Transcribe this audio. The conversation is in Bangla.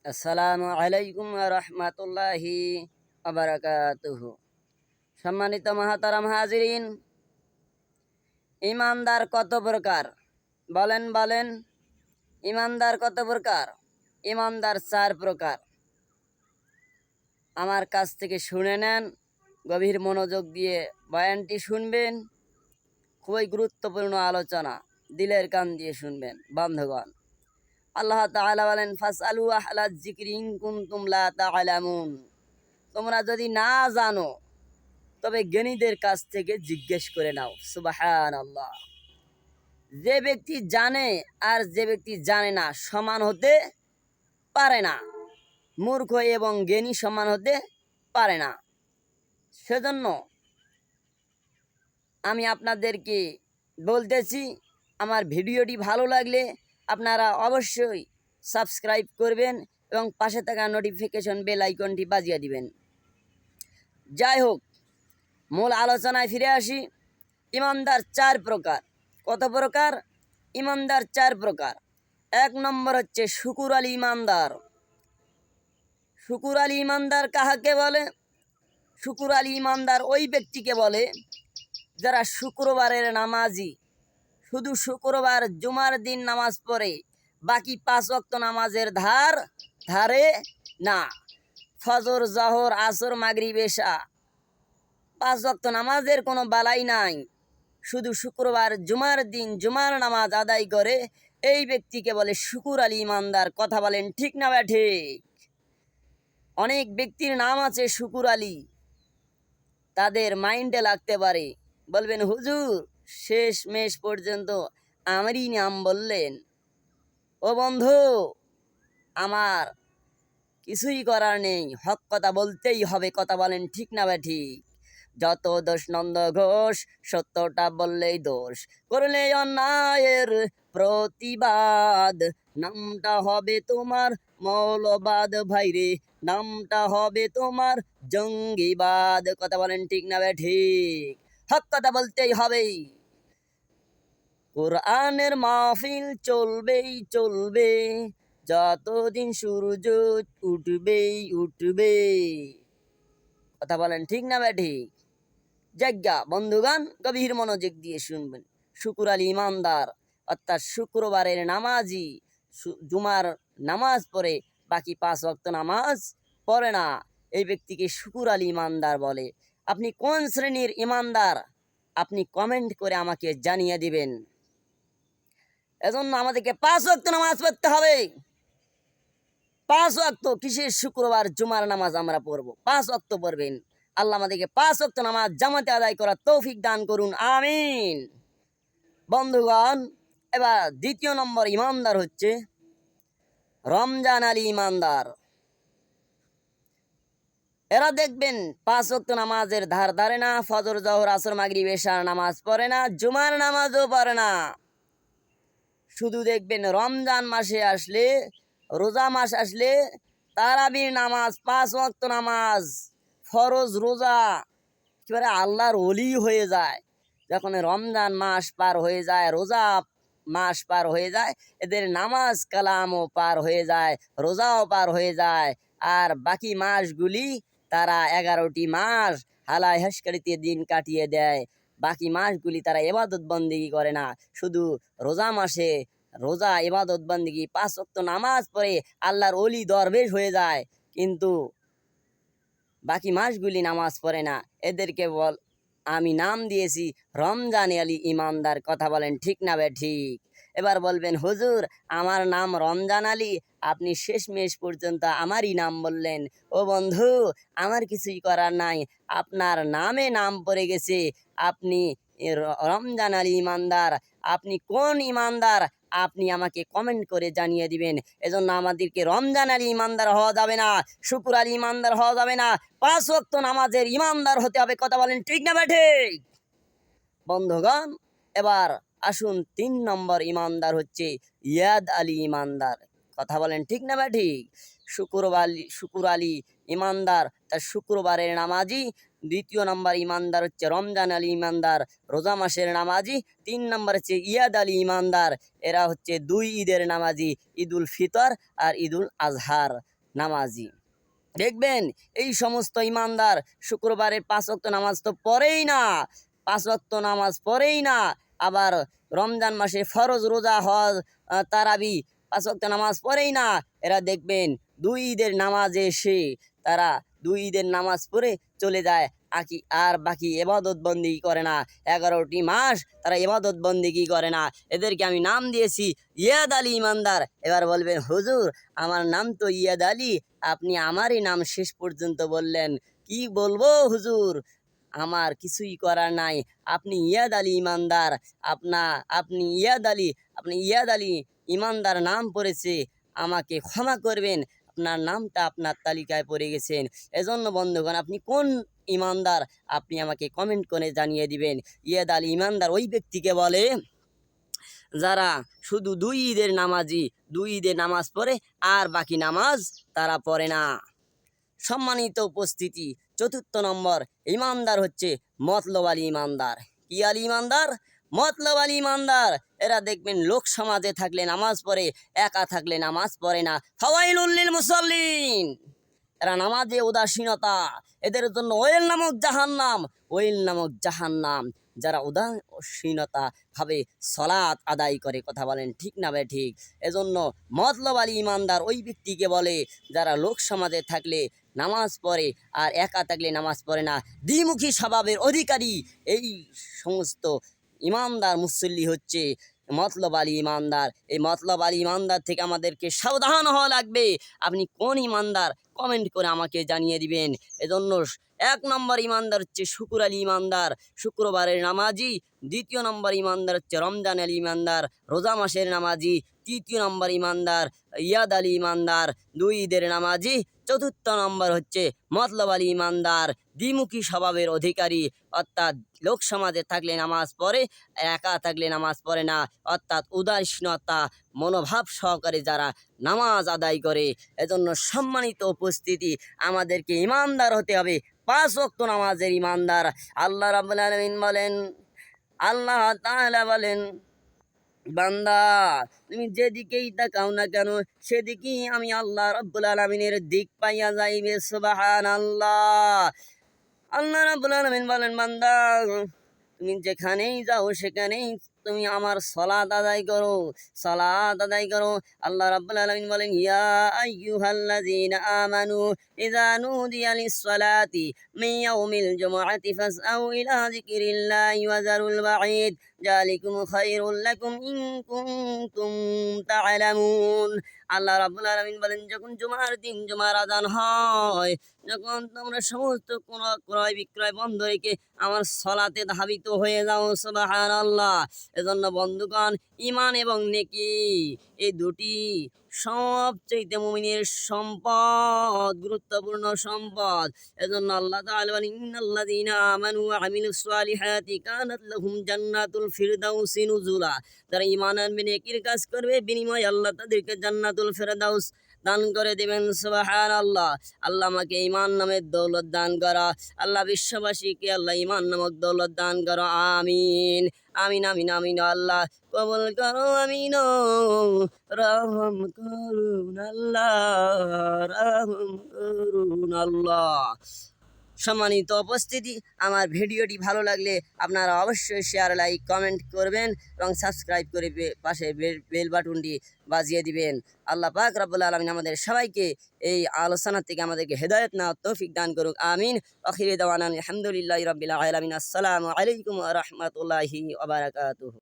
আসসালামু আলাইকুম রহমতুল্লাহি আবরাকাতুহু। সম্মানিত মহাতারাম হাজিরিন, ইমানদার কত প্রকার? বলেন বলেন, ইমানদার কত প্রকার? ইমানদার 4 প্রকার। আমার কাছ থেকে শুনে নেন, গভীর মনোযোগ দিয়ে বয়ানটি শুনবেন। খুবই গুরুত্বপূর্ণ আলোচনা, দিলের কান দিয়ে শুনবেন বন্ধুগণ। আল্লাহ তাআলা বলেন, ফাসআলু আহলায যিকরি ইন কুনতুম লা তা'লামুন। তোমরা যদি না জানো তবে জ্ঞানীদের কাছ থেকে জিজ্ঞেস করে নাও। সুবহানাল্লাহ। যে ব্যক্তি জানে আর যে ব্যক্তি জানে না সমান হতে পারে না। মূর্খ এবং জ্ঞানী সমান হতে পারে না। সেজন্য আমি আপনাদেরকে বলতেছি, আমার ভিডিওটি ভালো লাগলে আপনারা অবশ্যই সাবস্ক্রাইব করবেন এবং পাশে থাকা নোটিফিকেশন বেল আইকনটি বাজিয়ে দিবেন। যাই হোক, মূল আলোচনায় ফিরে আসি। ইমানদার 4 প্রকার। কত প্রকার? ইমানদার 4 প্রকার। 1 নম্বর হচ্ছে শুকুর আলী ইমানদার। শুকুর আলী ইমানদার কাহাকে বলে? শুকুর আলী ইমানদার ওই ব্যক্তিকে বলে যারা শুক্রবারের নামাজি, শুধু শুক্রবার জুমার দিন নামাজ পড়ে, বাকি 5 ওয়াক্ত নামাজের ধারে না। ফজর, জহর, আসর, মাগরিব, এশা 5 ওয়াক্ত নামাজের কোনো বালাই নাই। শুধু শুক্রবার জুমার দিন জুমার নামাজ আদায় করে, এই ব্যক্তিকে বলে শুকুর আলী ইমানদার। কথা বলেন ঠিক না ঠিক? অনেক ব্যক্তির নাম আছে শুকুর আলী, তাদের মাইন্ডে লাগতে পারে, বলবেন হুজুর শেষ মেশ পর্যন্ত আমারই নাম বললেন। ও বন্ধু, আমার কিছুই করার নেই, হক কথা বলতেই হবে। কথা বলেন ঠিক না ঠিক? যত দোষ নন্দ ঘোষ, সত্যটা বললেই দোষ, করলে অন্যায়ের প্রতিবাদ, নামটা হবে তোমার মৌলবাদ ভাইরে, নামটা হবে তোমার জঙ্গিবাদ। কথা বলেন ঠিক না ঠিক? হক কথা বলতেই হবে। কোরআনের মাহফিল চলবেই চলবে, যতদিন সূর্য উঠবে। কথা বলেন ঠিক না ঠিক? জায়গা বন্ধুগান, গভীর মনোযোগ দিয়ে শুনবেন। শুকুর আলী ইমানদার অর্থাৎ শুক্রবারের নামাজি, জুমার নামাজ পড়ে বাকি 5 ওয়াক্ত নামাজ পড়ে না, এই ব্যক্তিকে শুকুর আলী ইমানদার বলে। আপনি কোন শ্রেণীর ইমানদার আপনি কমেন্ট করে আমাকে জানিয়ে দিবেন। এজন্য আমাদেরকে 5 ওয়াক্ত নামাজ পড়তে হবে। 5 ওয়াক্ত কিসের শুক্রবার জুমার নামাজ আমরা পড়বো? 5 ওয়াক্ত পড়বেন। আল্লাহ আমাদেরকে 5 ওয়াক্ত নামাজ জামাতে আদায় করার তৌফিক দান করুন, আমিন। বন্ধুগণ, এবার 2 নম্বর ইমানদার হচ্ছে রমজান আলী ইমানদার। এরা দেখবেন 5 ওয়াক্ত নামাজের ধারে না, ফজর, জহর, আসর, মাগরিব, এশার নামাজ পড়ে না, জুমার নামাজও পড়ে না। শুধু দেখবেন রমজান মাসে আসলে, রোজা মাস আসলে তারাবির নামাজ, 5 ওয়াক্ত নামাজ, ফরজ রোজা, একেবারে আল্লাহর ওলি হয়ে যায়। যখন রমজান মাস পার হয়ে যায়, রোজা মাস পার হয়ে যায়, এদের নামাজ কালামও পার হয়ে যায়, রোজাও পার হয়ে যায়। আর বাকি মাসগুলি তারা 11টি মাস হালায় হাসকারিতে দিন কাটিয়ে দেয়। বাকি মাসগুলি তারা ইবাদত বন্দেগি করে না, শুধু রোজা মাসে রোজা ইবাদত বন্দেগি, 5 ওয়াক্ত নামাজ পড়ে আল্লাহর ওলি দরবেশ হয়ে যায়, কিন্তু বাকি মাসগুলি নামাজ পড়ে না। এদেরকে আমি নাম দিয়েছি রমজান আলী ইমানদার। কথা বলেন ঠিক না ঠিক? এবার বলবেন হুজুর আমার নাম রমজান আলী, আপনি শেষমেশ পর্যন্ত আমারই নাম বললেন। ও বন্ধু, আমার কিছুই করার নাই, আপনার নামে নাম পড়ে গেছে, আপনি রমজান আলী ইমানদার। আপনি কোন ইমানদার আপনি আমাকে কমেন্ট করে জানিয়ে দিবেন। এজন্য আমাদেরকে রমজান আলী ইমানদার হওয়া যাবে না, শুকুর আলী ইমানদার হওয়া যাবে না, 5 ওয়াক্ত নামাজের ইমানদার হতে হবে। কথা বলেন ঠিক না ঠিক? বন্ধুগণ, এবার আসুন 3 নম্বর ইমানদার হচ্ছে ইয়াদ আলী ইমানদার। কথা বলেন ঠিক না ঠিক? শুকুর আলী ইমানদার, তার শুক্রবারের নামাজি, দ্বিতীয় নম্বর ইমানদার হচ্ছে রমজান আলী ইমানদার, রোজা মাসের নামাজি। 3 নম্বর হচ্ছে ইয়াদ আলী ইমানদার, এরা হচ্ছে 2 ঈদের নামাজি, ঈদুল ফিতর আর ঈদুল আজহার নামাজি। দেখবেন এই সমস্ত ইমানদার শুক্রবারের 5 ওয়াক্ত নামাজ তো পড়েই না, 5 ওয়াক্ত নামাজ পড়েই না, আবার রমজান মাসে ফরজ রোজা হজ তারাবি 5 ওয়াক্ত নামাজ পড়েই না। এরা দেখবেন 2 ঈদের নামাজে এসে তারা 2 ঈদের নামাজ পড়ে চলে যায়, আর বাকি এবাদত বন্দিগি করে না। 11টি মাস তারা এবাদত বন্দিগি করে না। এদেরকে আমি নাম দিয়েছি ইয়াদ আলী ইমানদার। এবার বলবেন হুজুর আমার নাম তো ইয়াদ আলী, আপনি আমারই নাম শেষ পর্যন্ত বললেন, কি বলবো হুজুর, আমার কিছুই করার নাই, আপনি ইয়াদ আলী ইমানদার, আপনি ইয়াদ আলী ইমানদার নাম পড়েছে, আমাকে ক্ষমা করবেন, আপনার নামটা আপনার তালিকায় পড়ে গেছেন। এজন্য বন্ধুগণ আপনি কোন ইমানদার আপনি আমাকে কমেন্ট করে জানিয়ে দিবেন। ইয়াদ আলী ইমানদার ওই ব্যক্তিকে বলে যারা শুধু 2 ঈদের নামাজি, 2 ঈদের নামাজ পড়ে আর বাকি নামাজ তারা পড়ে না। সম্মানিত উপস্থিতি, 4র্থ নম্বর ইমানদার হচ্ছে মতলব আলী ইমানদার। কি আলী ইমানদার? মতলব আলী ইমানদার। এরা দেখবেন লোক সমাজে থাকলে নামাজ পড়ে, একা থাকলে নামাজ পড়ে না। ফাওয়াইলুল লিল মুসাল্লিন, এরা নামাজে উদাসীনতা, এদের জন্য ওয়েল নামক জাহান্নাম। যারা উদাসীনতা ভাবে সলাৎ আদায় করে, কথা বলেন ঠিক না বে ঠিক? এজন্য মতলব আলী ইমানদার ওই ব্যক্তিকে বলে যারা লোক সমাজে থাকলে নামাজ পড়ে আর একা থাকলে নামাজ পড়ে না, দ্বিমুখী স্বভাবের অধিকারী। এই সমস্ত ইমানদার মুসল্লি হচ্ছে মতলব আলী ইমানদার। এই মতলব আলী ইমানদার থেকে আমাদেরকে সাবধান হওয়া লাগবে। আপনি কোন ইমানদার কমেন্ট করে আমাকে জানিয়ে দিবেন। এজন্য 1 নম্বর ইমানদার হচ্ছে শুকুর আলী ইমানদার, শুক্রবারের নামাজি। 2য় নম্বর ইমানদার হচ্ছে রমজান আলী ইমানদার, রোজা মাসের নামাজি। 3য় নম্বর ইমানদার ইয়াদ আলী ইমানদার, 2 ঈদের নামাজি। 4র্থ নম্বর হচ্ছে মতলব আলী ইমানদার, দ্বিমুখী স্বভাবের অধিকারী, অর্থাৎ লোক সমাজে থাকলে নামাজ পড়ে, একা থাকলে নামাজ পড়ে না, অর্থাৎ উদাসীনতা মনোভাব সহকারে যারা নামাজ আদায় করে। এজন্য সম্মানিত উপস্থিতি, আমাদেরকে ইমানদার হতে হবে, 5 ওয়াক্ত নামাজের ইমানদার। আল্লাহ তাআলা বলেন বান্দা তুমি যেদিকেই তাকাও না কেন সেদিকেই আমি আল্লাহ রাব্বুল আলামিনের দিক পাইয়া যাইবে। সুবহানাল্লাহ। আল্লাহ রাব্বুল আলামিন বলেন বান্দা তুমি যেখানেই যাও সেখানেই তুমি আমার সালাত আদায় করো। আল্লাহ রাব্বুল আলামিন বলেন ইয়া আইয়ুহাল্লাযীনা আমানু ইযা নুদিয়া লিস-সালাতি মিন ইয়াউমিল জুমআতি ফাসআউ ইলা যিকরিল্লাহি ওয়া যারুল বাঈদ যালিকুম খায়রুল লাকুম ইন কুনতুম তা'লামুন। আল্লাহ রাব্বুল আলামিন বলেন যখন জুমার দিন জুমার আযান হয়, যখন তোমরা সমস্ত ক্রয় বিক্রয় বন্ধ রেখে আমার সালাতে ধাবিত হয়ে যাও। সুবহানাল্লাহ। এজন্য বন্ধুগণ ঈমান এবং নেকি এই দুটি সবচেয়ে মুমিনের সম্পদ, গুরুত্বপূর্ণ সম্পদ। এজন্য আল্লাহ তাআলা বলেন ইন্নাল্লাযীনা আমানু ওয়া আমিলুস সালিহাতি কানাত লাহুম জান্নাতুল ফিরদাউসি নুজুলা। যারা ঈমান আনবে, নেকির কাজ করবে, বিনিময়ে আল্লাহ তাদেরকে জান্নাতুল ফিরদাউস দান করে দেবেন। সুবহানাল্লাহ। আল্লাহ আমাকে ঈমান নামের দৌলত দান করা, আল্লাহ বিশ্ববাসীকে আল্লাহ ঈমান নামক দৌলত দান করো। আমিন আমিন আমিন আমিন। আল্লাহ কবুল করো। আমিন। রহম করুন আল্লাহ, রহম করুন আল্লাহ। সম্মানিত উপস্থিতি, আমার ভিডিওটি ভালো লাগলে আপনারা অবশ্যই শেয়ার, লাইক, কমেন্ট করবেন এবং সাবস্ক্রাইব করে পাশে বেল বাটনটি বাজিয়ে দিবেন। আল্লাহ পাক রব্বুল আলামিন আমাদের সবাইকে এই আলোচনা থেকে আমাদেরকে হেদায়েত না তৌফিক দান করুক। আমিন। আখিরি দাওয়ানা আলহামদুলিল্লাহি রাব্বিল আলামিন। আসসালামু আলাইকুম ওয়া রাহমাতুল্লাহি ওয়া বারাকাতুহু।